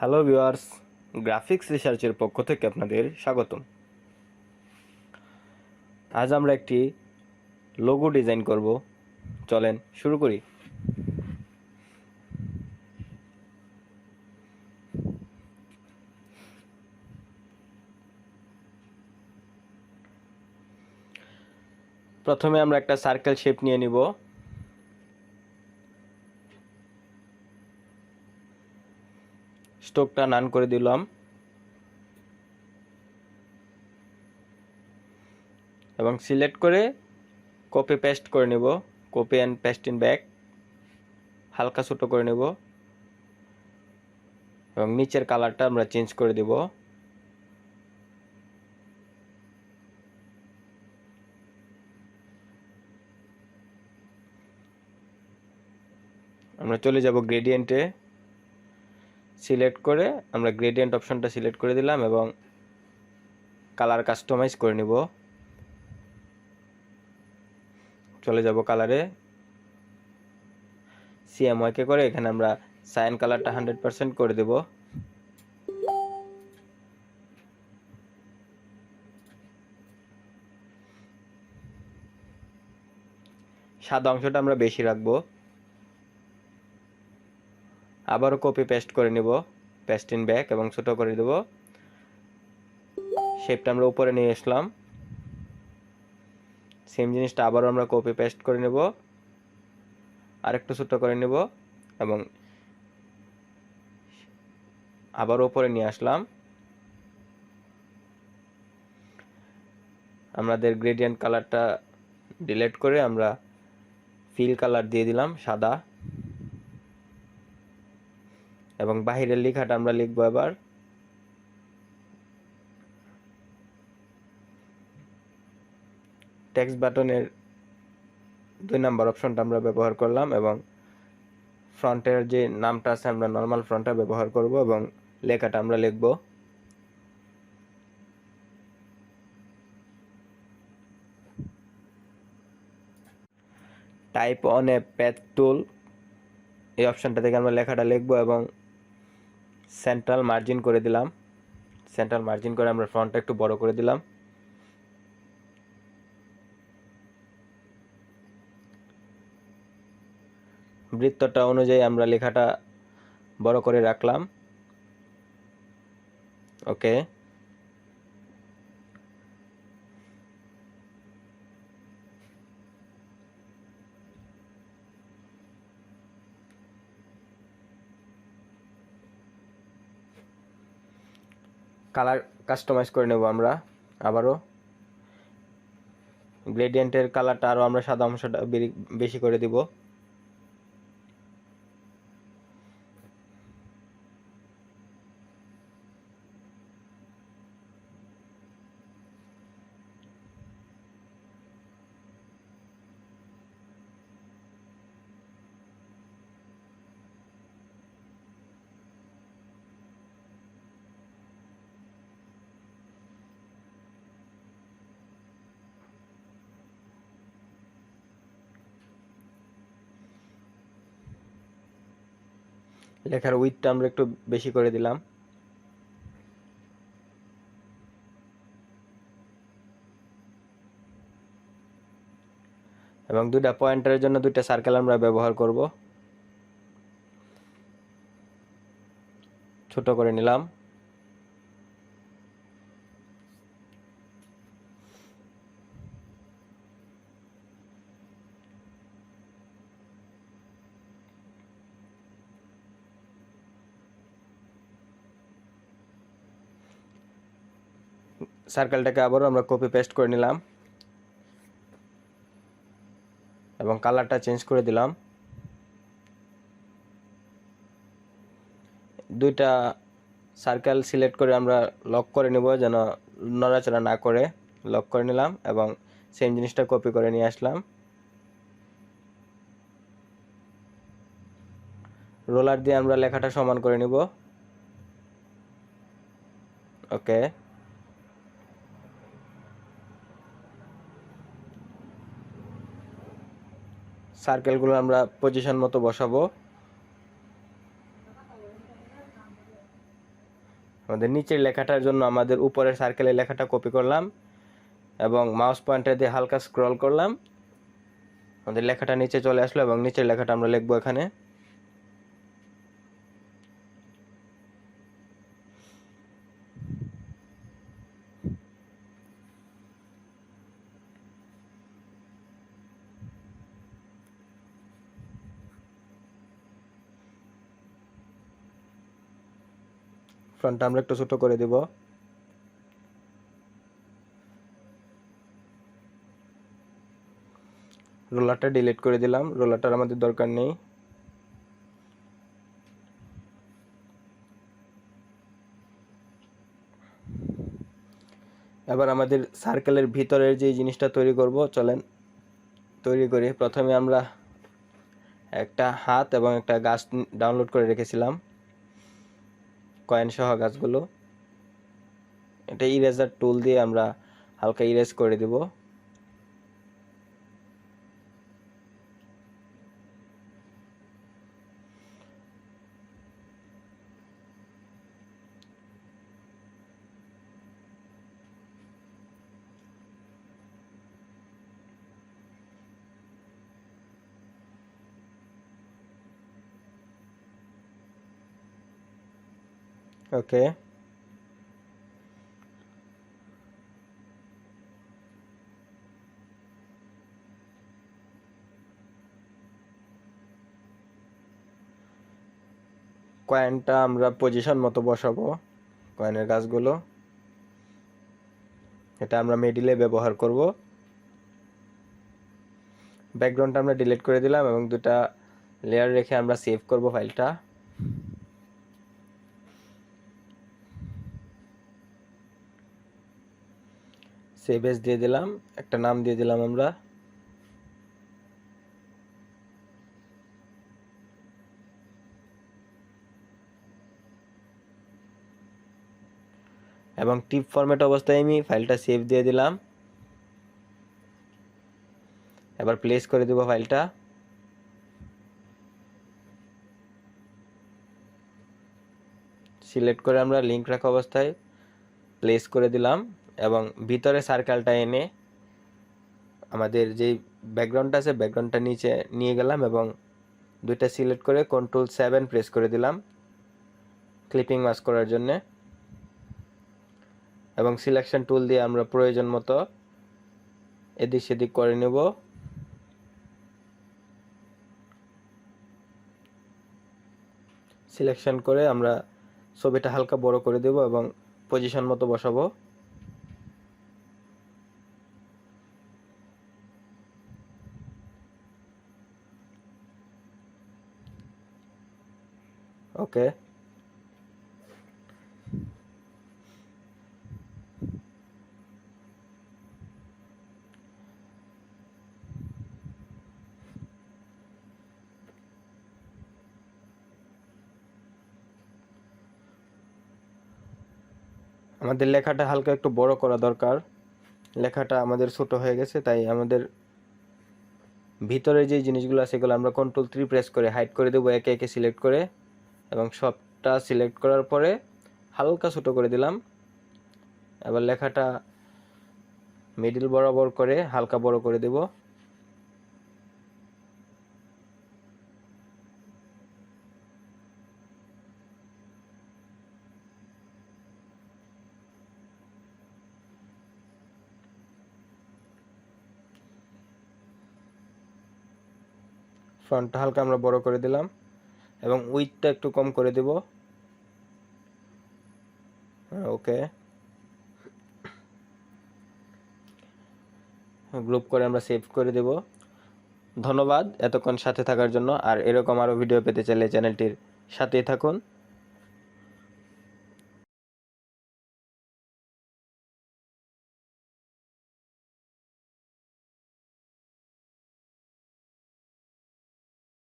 Hello viewers, graphics রিসার্চের পক্ষ থেকে আপনাদের স্বাগতম। আজ আমরা একটি লোগো ডিজাইন করব। চলেন শুরু করি। প্রথমে আমরা একটা সার্কেল শেপ নিয়ে নিব। স্ট্রোকটা নান করে দিলাম এবং সিলেক্ট করে কপি পেস্ট করে নেব। Copy and paste in back হালকা ছোট করে নেব এবং নিচের কালারটা আমরা চেঞ্জ করে দেব। আমরা চলে যাব গ্রেডিয়েন্টে। সিলেক্ট করে আমরা গ্রেডিয়েন্ট অপশনটা সিলেক্ট করে দিলাম এবং কালার কাস্টমাইজ করে নেব। চলে যাব কালারে, সিএমওয়াইকে করে এখানে আমরা সাইন কালারটা 100% করে দেব। সাদা অংশটা আমরা বেশি রাখবো। আবারও কপি পেস্ট করে নেব, পেস্ট ইন ব্যাক এবং ছোট করে দেব। শেপটা আমরা উপরে নিয়ে আসলাম। সেম জিনিসটা আবারও আমরা কপি পেস্ট করে নেব, আরেকটু ছোট করে নেব এবং আবার উপরে নিয়ে আসলাম। আমাদের গ্রেডিয়েন্ট কালারটা ডিলিট করে আমরা ফিল কালার দিয়ে দিলাম সাদা এবং বাহিরের লেখাটা আমরা লিখবো। এবার টেক্সট বাটনের 2 নাম্বার অপশনটা আমরা ব্যবহার করলাম এবং ফ্রন্টের যে নামটা আছে আমরা নর্মাল ফ্রন্টটা ব্যবহার করব এবং লেখাটা আমরা লিখব। টাইপ অন এ প্যাথ টুল, এই অপশনটা থেকে আমরা লেখাটা লিখব এবং সেন্ট্রাল মার্জিন করে দিলাম। সেন্ট্রাল মার্জিন করে আমরা ফ্রন্টটা একটু বড় করে দিলাম। বৃত্তটা অনুযায়ী আমরা লেখাটা বড় করে রাখলাম। ওকে, কালার কাস্টমাইজ করে নেব আমরা। আবারও গ্রেডিয়েন্টের কালারটা আরও আমরা সাদা অংশটা বেশি করে দিব। লেখার উইডথটা আমরা একটু বেশি করে দিলাম এবং দুইটা পয়েন্টারের জন্য দুইটা সার্কেল আমরা ব্যবহার করব। ছোট করে নিলাম। সার্কেলটাকে আবারও আমরা কপি পেস্ট করে নিলাম এবং কালারটা চেঞ্জ করে দিলাম। দুইটা সার্কেল সিলেক্ট করে আমরা লক করে নেব, যেন নড়াচড়া না করে। লক করে নিলাম এবং সেম জিনিসটা কপি করে নিয়ে আসলাম। রোলার দিয়ে আমরা লেখাটা সমান করে নিব। ওকে, সার্কেলগুলো আমরা পজিশন মতো বসাবো। আমাদের নিচের লেখাটার জন্য আমাদের উপরের সার্কেলের লেখাটা কপি করলাম এবং মাউস পয়েন্টার দিয়ে হালকা স্ক্রল করলাম, আমাদের লেখাটা নিচে চলে আসলো এবং নিচের লেখাটা আমরা লিখবো এখানে। ফন্টটা আমরা একটু ছোট করে দিব। রোলারটা ডিলিট করে দিলাম, রোলারটার আমাদের দরকার নেই। এবার আমাদের সার্কেলের ভিতরের যে জিনিসটা তৈরি করব, চলেন তৈরি করি। প্রথমে আমরা একটা হাত এবং একটা গাছ ডাউনলোড করে রেখেছিলাম, কয়েন সহ গাছগুলো। এটা ইরেজার টুল দিয়ে আমরা হালকা ইরেজ করে দেব। ওকে, কয়েনটা আমরা পজিশন মতো বসাবো, কয়েনের গাছগুলো। এটা আমরা মিডিলে ব্যবহার করব। ব্যাকগ্রাউন্ডটা আমরা ডিলিট করে দিলাম এবং দুটা লেয়ার রেখে আমরা সেভ করব ফাইলটা। সেভ এস দিয়ে দিলাম, একটা নাম দিয়ে দিলাম আমরা। এবং টিপ ফরম্যাট অবস্থায় আমি ফাইলটা সেভ দিয়ে দিলাম। এবার প্লেস করে দেব ফাইলটা। সিলেক্ট করে আমরা লিংক রাখা অবস্থায় প্লেস করে দিলাম এবং ভিতরে সার্কেলটা এনে আমাদের যে ব্যাকগ্রাউন্ডটা আছে ব্যাকগ্রাউন্ডটা নিচে নিয়ে গেলাম এবং দুইটা সিলেক্ট করে Ctrl+7 প্রেস করে দিলাম ক্লিপিং মাস্ক করার জন্য। এবং সিলেকশন টুল দিয়ে আমরা প্রয়োজন মতো এদিক সেদিক করে নেব। সিলেকশন করে আমরা ছবিটা হালকা বড় করে দেব এবং পজিশন মতো বসাবো। ওকে, আমাদের লেখাটা হালকা একটু বড় করা দরকার। লেখাটা আমাদের ছোট হয়ে গেছে, তাই আমাদের ভিতরে যে জিনিসগুলো আছে সেগুলো আমরা Ctrl+3 প্রেস করে হাইড করে দেবো একে একে সিলেক্ট করে। এবং সবটা সিলেক্ট করার পরে হালকা ছোট করে দিলাম। এবার লেখাটা মিডল বরাবর করে হালকা বড় করে দেব। ফন্টটা হালকা আমরা বড় করে দিলাম এবং উইডথটা একটু কম করে দেব। ওকে, গ্রুপ করে আমরা সেভ করে দেব। ধন্যবাদ এতক্ষণ সাথে থাকার জন্য। আর এরকম আরও ভিডিও পেতে চাইলে চ্যানেলটির সাথেই থাকুন।